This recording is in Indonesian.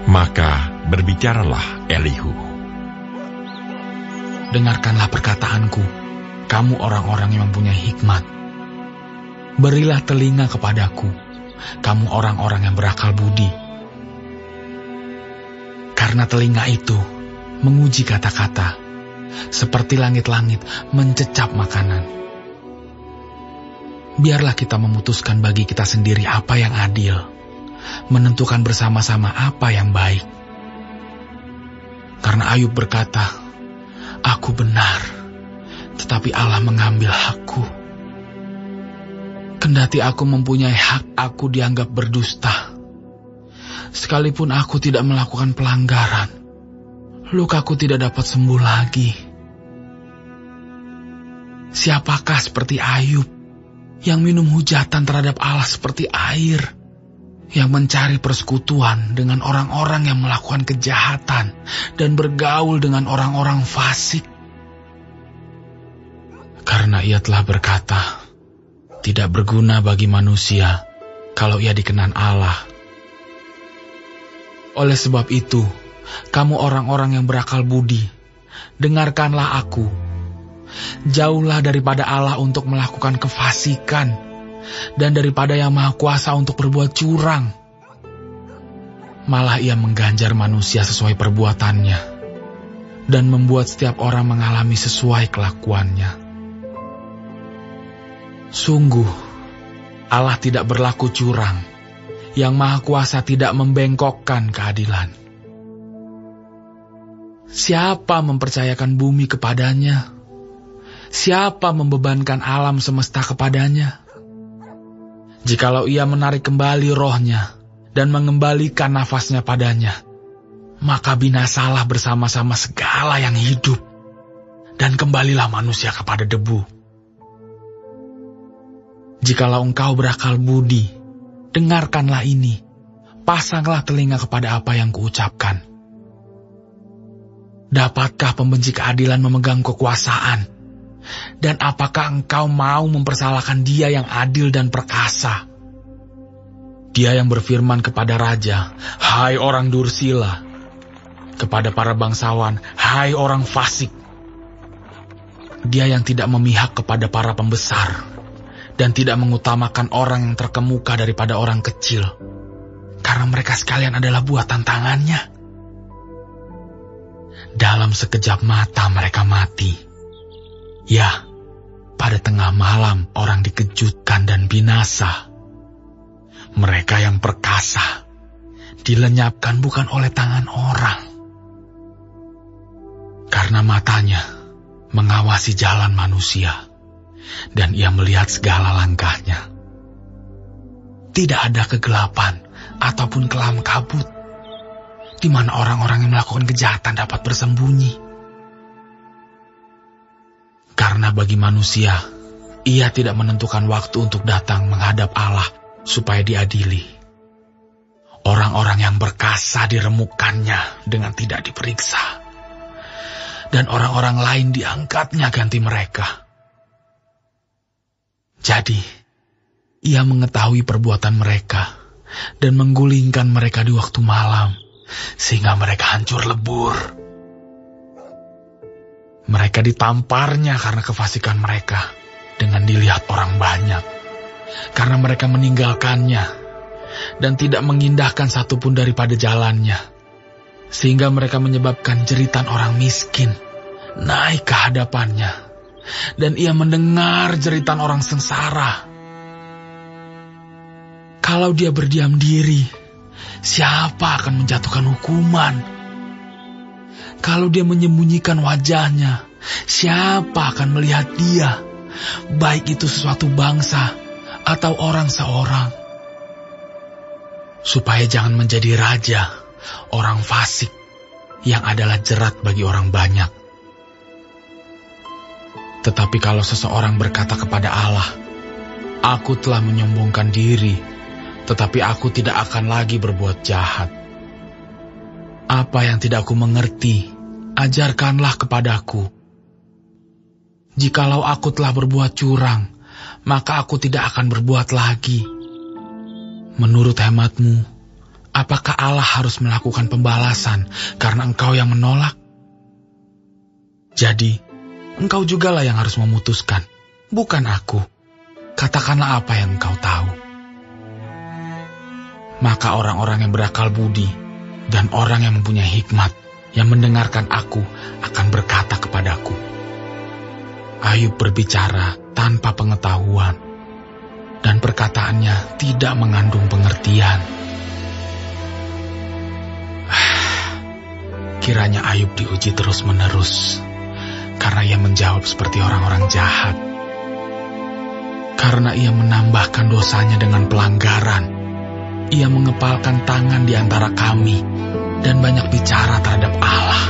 Maka berbicaralah Elihu. Dengarkanlah perkataanku, kamu orang-orang yang mempunyai hikmat. Berilah telinga kepadaku, kamu orang-orang yang berakal budi. Karena telinga itu menguji kata-kata, seperti langit-langit mencecap makanan. Biarlah kita memutuskan bagi kita sendiri apa yang adil, menentukan bersama-sama apa yang baik. Karena Ayub berkata, aku benar, tetapi Allah mengambil hakku. Kendati aku mempunyai hak, aku dianggap berdusta. Sekalipun aku tidak melakukan pelanggaran, lukaku tidak dapat sembuh lagi. Siapakah seperti Ayub, yang minum hujatan terhadap Allah seperti air, yang mencari persekutuan dengan orang-orang yang melakukan kejahatan dan bergaul dengan orang-orang fasik? Karena ia telah berkata, tidak berguna bagi manusia kalau ia dikenan Allah. Oleh sebab itu, kamu orang-orang yang berakal budi, dengarkanlah aku. Jauhlah daripada Allah untuk melakukan kefasikan, dan daripada Yang Maha Kuasa untuk berbuat curang. Malah ia mengganjar manusia sesuai perbuatannya, dan membuat setiap orang mengalami sesuai kelakuannya. Sungguh, Allah tidak berlaku curang, Yang Maha Kuasa tidak membengkokkan keadilan. Siapa mempercayakan bumi kepadanya? Siapa membebankan alam semesta kepadanya? Jikalau ia menarik kembali rohnya dan mengembalikan nafasnya padanya, maka binasalah bersama-sama segala yang hidup, dan kembalilah manusia kepada debu. Jikalau engkau berakal budi, dengarkanlah ini, pasanglah telinga kepada apa yang kuucapkan. Dapatkah pembenci keadilan memegang kekuasaan? Dan apakah engkau mau mempersalahkan Dia yang adil dan perkasa? Dia yang berfirman kepada raja, hai orang dursila, kepada para bangsawan, hai orang fasik. Dia yang tidak memihak kepada para pembesar, dan tidak mengutamakan orang yang terkemuka daripada orang kecil, karena mereka sekalian adalah buatan tangannya. Dalam sekejap mata mereka mati. Ya, pada tengah malam orang dikejutkan dan binasa. Mereka yang perkasa dilenyapkan bukan oleh tangan orang. Karena matanya mengawasi jalan manusia, dan ia melihat segala langkahnya. Tidak ada kegelapan ataupun kelam kabut, di mana orang-orang yang melakukan kejahatan dapat bersembunyi. Karena bagi manusia, ia tidak menentukan waktu untuk datang menghadap Allah supaya diadili. Orang-orang yang berkasa diremukkannya dengan tidak diperiksa, dan orang-orang lain diangkatnya ganti mereka. Jadi, ia mengetahui perbuatan mereka dan menggulingkan mereka di waktu malam, sehingga mereka hancur lebur. Mereka ditamparnya karena kefasikan mereka dengan dilihat orang banyak, karena mereka meninggalkannya dan tidak mengindahkan satupun daripada jalannya, sehingga mereka menyebabkan jeritan orang miskin naik ke hadapannya, dan ia mendengar jeritan orang sengsara. Kalau dia berdiam diri, siapa akan menjatuhkan hukuman? Kalau dia menyembunyikan wajahnya, siapa akan melihat dia, baik itu sesuatu bangsa atau orang seorang? Supaya jangan menjadi raja, orang fasik, yang adalah jerat bagi orang banyak. Tetapi kalau seseorang berkata kepada Allah, aku telah menyombongkan diri, tetapi aku tidak akan lagi berbuat jahat. Apa yang tidak aku mengerti, ajarkanlah kepadaku. Jikalau aku telah berbuat curang, maka aku tidak akan berbuat lagi. Menurut hematmu, Apakah Allah harus melakukan pembalasan karena engkau yang menolak? Jadi, engkau jugalah yang harus memutuskan, bukan aku. Katakanlah apa yang engkau tahu. Maka orang-orang yang berakal budi dan orang yang mempunyai hikmat yang mendengarkan aku akan berkata kepadaku, Ayub berbicara tanpa pengetahuan, dan perkataannya tidak mengandung pengertian. Kiranya Ayub diuji terus-menerus, karena ia menjawab seperti orang-orang jahat. Karena ia menambahkan dosanya dengan pelanggaran, ia mengepalkan tangan di antara kami, dan banyak bicara terhadap Allah.